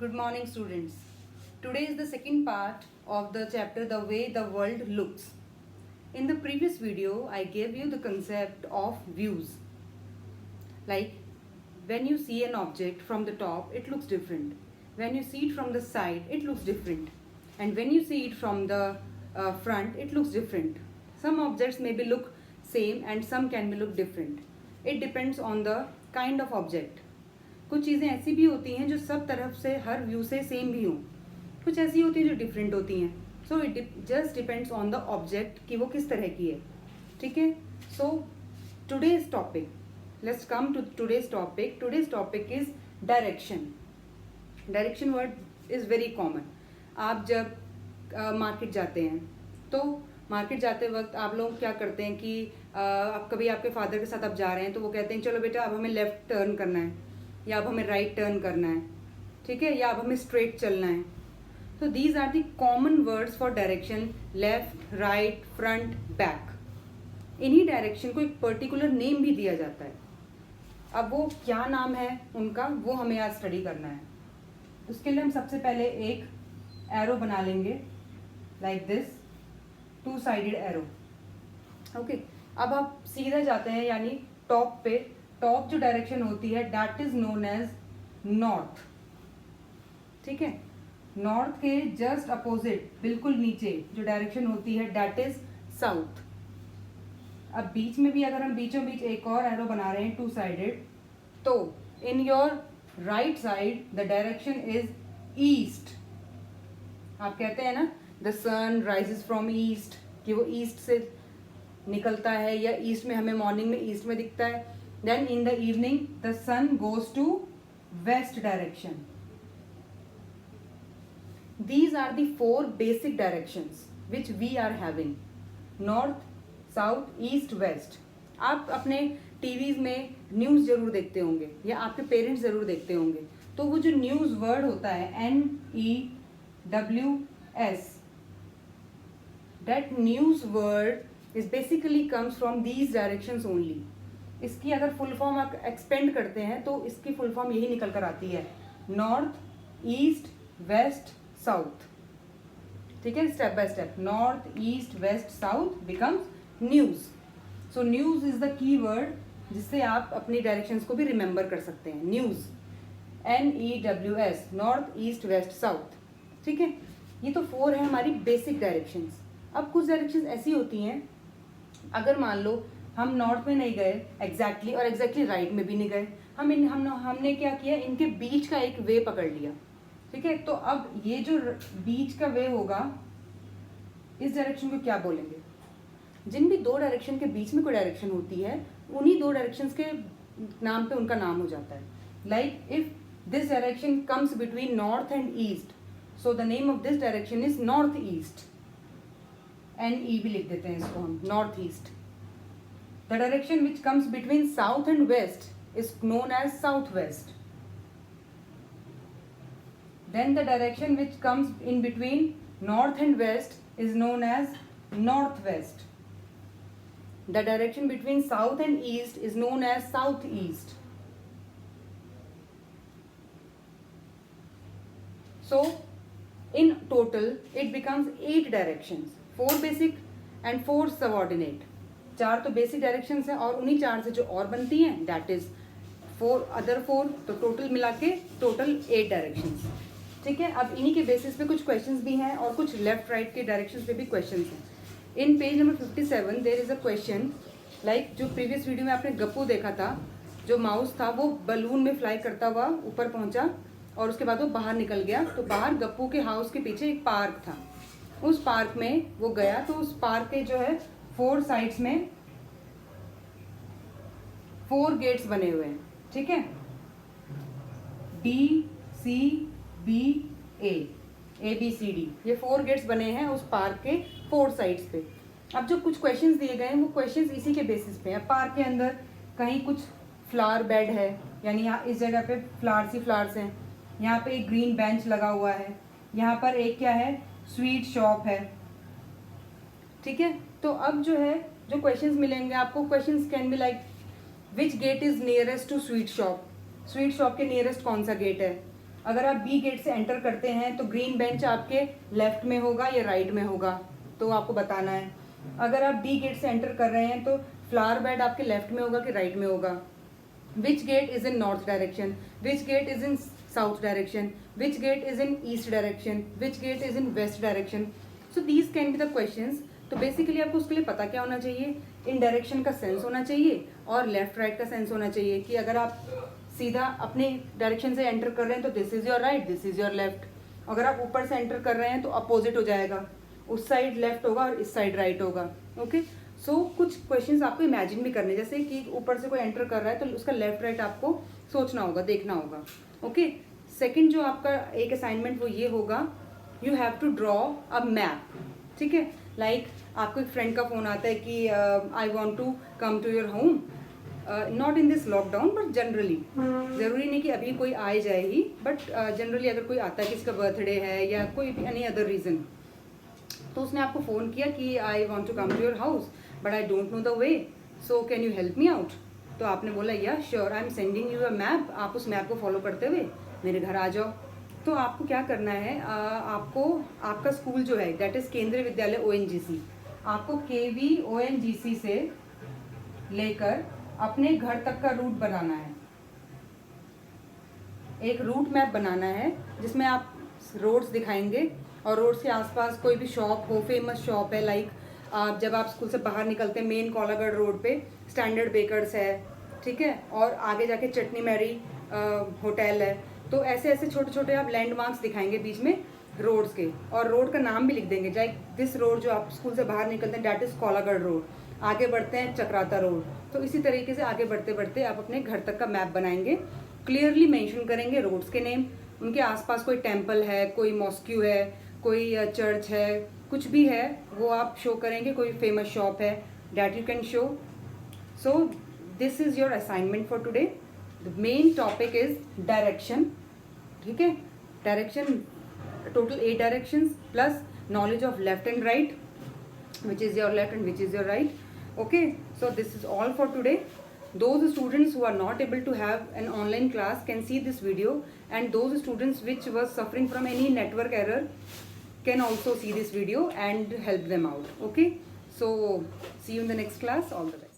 Good morning, students. Today is the second part of the chapter The Way the World Looks. In the previous video, I gave you the concept of views. Like when you see an object from the top, it looks different. When you see it from the side, it looks different. And when you see it from the front, it looks different. Some objects maybe look same and some can be look different. It depends on the kind of object. कुछ चीज़ें ऐसी भी होती हैं जो सब तरफ से हर व्यू से सेम भी हों, कुछ ऐसी होती हैं जो डिफरेंट होती हैं. So it just depends on the object कि वो किस तरह की है. ठीक है. So today's topic, let's come to today's topic. Today's topic is direction. Direction word is very common. आप जब मार्केट जाते हैं तो मार्केट जाते वक्त आप लोग क्या करते हैं कि आप कभी आपके फादर के साथ आप जा रहे हैं तो वो कहते हैं चलो बेटा अब हमें लेफ़्ट टर्न करना है, या अब हमें राइट टर्न करना है, ठीक है, या अब हमें स्ट्रेट चलना है. तो these are the common words for direction. Left, right, front, back. इन्हीं डायरेक्शन को एक पर्टिकुलर नेम भी दिया जाता है. अब वो क्या नाम है उनका, वो हमें आज स्टडी करना है. उसके लिए हम सबसे पहले एक एरो बना लेंगे like this, two sided arrow. Okay. अब आप सीधा जाते हैं यानी टॉप पे. टॉप जो डायरेक्शन होती है that is known as north. ठीक है. नॉर्थ के जस्ट अपोजिट बिल्कुल नीचे जो डायरेक्शन होती है दैट इज साउथ. अब बीच में भी अगर हम बीचों बीच एक और एरो बना रहे हैं टू साइडेड, तो in your right side the direction is east. आप कहते हैं ना the sun rises from east, कि वो ईस्ट से निकलता है या ईस्ट में हमें मॉर्निंग में ईस्ट में दिखता है. Then in the evening the sun goes to west direction. These are the four basic directions which we are having: north, south, east, west. आप अपने टीवीज में न्यूज़ जरूर देखते होंगे या आपके पेरेंट्स जरूर देखते होंगे. तो वो जो न्यूज़ वर्ड होता है NEWS, that news word is basically comes from these directions only. इसकी अगर फुल फॉर्म आप एक्सपेंड करते हैं तो इसकी फुल फॉर्म यही निकल कर आती है: नॉर्थ, ईस्ट, वेस्ट, साउथ. ठीक है. Step by step north, east, west, south becomes news. So news is the key word जिससे आप अपनी डायरेक्शंस को भी रिमेंबर कर सकते हैं. News, NEWS, north, east, west, south. ठीक है. ये तो फोर है हमारी बेसिक डायरेक्शंस. अब कुछ डायरेक्शंस ऐसी होती हैं, अगर मान लो हम नॉर्थ में नहीं गए एग्जैक्टली और एग्जैक्टली राइट में भी नहीं गए, हमने क्या किया, इनके बीच का एक वे पकड़ लिया. ठीक है. तो अब ये जो बीच का वे होगा, इस डायरेक्शन को क्या बोलेंगे? जिन भी दो डायरेक्शन के बीच में कोई डायरेक्शन होती है उन्हीं दो डायरेक्शंस के नाम पे उनका नाम हो जाता है. Like if this direction comes between north and east, so the name of this direction is north east. NE भी लिख देते हैं इसको हम, north east. The direction which comes between south and west is known as southwest. Then the direction which comes in between north and west is known as northwest. The direction between south and east is known as southeast. So in total it becomes 8 directions, 4 basic and 4 subordinate. 4 तो basic directions हैं और उन्हीं 4 से जो और बनती हैं that is 4 other 4. तो टोटल मिला के टोटल 8 डायरेक्शंस. ठीक है. अब इन्हीं के बेसिस पे कुछ क्वेश्चंस भी हैं और कुछ लेफ्ट राइट के डायरेक्शंस पे भी क्वेश्चंस हैं. In page number 57 there is a question like जो प्रीवियस वीडियो में आपने गप्पू देखा था, जो माउस था वो बलून में फ्लाई करता हुआ ऊपर पहुंचा और उसके बाद वो बाहर निकल गया. तो बाहर गप्पू के हाउस के पीछे एक पार्क था. उस पार्क में वो गया तो उस पार्क के जो है 4 साइड्स में 4 गेट्स बने हुए हैं. ठीक है. ABCD ये 4 गेट्स बने हैं उस पार्क के 4 साइड्स पे. अब जो कुछ क्वेश्चंस दिए गए हैं वो क्वेश्चंस इसी के बेसिस पे हैं. पार्क के अंदर कहीं कुछ फ्लावर बेड है, यानी यहाँ इस जगह पे फ्लावर्स ही फ्लावर्स हैं. यहाँ पे एक ग्रीन बेंच लगा हुआ है. यहाँ पर एक क्या है, स्वीट शॉप है. ठीक है. तो अब जो है जो क्वेश्चंस मिलेंगे आपको, questions can be like which gate is nearest to sweet shop. Sweet shop के नियरेस्ट कौन सा गेट है, अगर आप बी गेट से एंटर करते हैं तो ग्रीन बेंच आपके लेफ्ट में होगा या राइट में होगा, तो आपको बताना है। अगर आप डी गेट से एंटर कर रहे हैं तो फ्लावर बेड आपके लेफ्ट में होगा कि राइट में होगा। Which gate is in north direction, which gate is in south direction, which gate is in east direction, which gate is in west direction. So these can be the questions. तो basically आपको उसके लिए पता क्या होना चाहिए, इन direction का sense होना चाहिए और लेफ्ट राइट का सेंस होना चाहिए कि अगर आप सीधा अपने डायरेक्शन से एंटर कर रहे हैं तो this is your right, this is your left. अगर आप ऊपर से एंटर कर रहे हैं तो अपोजिट हो जाएगा, उस साइड लेफ्ट होगा और इस साइड राइट होगा। ओके, सो कुछ क्वेश्चंस आपको इमेजिन भी करने, जैसे कि ऊपर से कोई एंटर कर रहा है तो उसका लेफ्ट राइट आपको सोचना होगा, देखना होगा। ओके, सेकंड जो आपका एक असाइनमेंट वो ये होगा, you have to draw a map. ठीक है, लाइक आपको एक फ्रेंड का फ़ोन आता है कि I want to come to your home, not in this lockdown but generally, ज़रूरी नहीं कि अभी कोई आए जाए ही, बट जनरली अगर कोई आता है, किसी का बर्थडे है या कोई भी एनी अदर रीज़न, तो उसने आपको फ़ोन किया कि I want to come to your house but I don't know the way, so can you help me out. तो आपने बोला yeah sure, I am sending you a map, आप उस मैप को फॉलो करते हुए मेरे घर आ जाओ। तो आपको क्या करना है, आपको आपका स्कूल जो है दैट इज़ केंद्रीय विद्यालय ONGC, आपको KV ONGC से लेकर अपने घर तक का रूट बनाना है। एक रूट मैप बनाना है जिसमें आप रोड्स दिखाएंगे और रोड्स के आसपास कोई भी शॉप हो, फेमस शॉप है, लाइक जब आप स्कूल से बाहर निकलते हैं मेन कोलागढ़ रोड पे स्टैंडर्ड बेकर्स है, ठीक है, और आगे जाके चटनी मैरी होटल है। तो ऐसे ऐसे छोटे छोटे आप लैंडमार्क्स दिखाएंगे बीच में रोड्स के, और रोड का नाम भी लिख देंगे, लाइक दिस रोड जो आप स्कूल से बाहर निकलते हैं डैट इज़ कोलागढ़ रोड, आगे बढ़ते हैं चक्राता रोड। तो इसी तरीके से आगे बढ़ते बढ़ते आप अपने घर तक का मैप बनाएंगे, क्लियरली मेंशन करेंगे रोड्स के नेम, उनके आसपास कोई टेम्पल है, कोई मॉस्क्यू है, कोई चर्च है, कुछ भी है वो आप शो करेंगे, कोई फेमस शॉप है that you can show. So this is your assignment for today. The main topic is direction. ठीक है, direction, total 8 directions plus knowledge of left and right, which is your left and which is your right. Okay, so this is all for today. Those students who are not able to have an online class can see this video, and those students which were suffering from any network error can also see this video and help them out. Okay, so see you in the next class. All the best.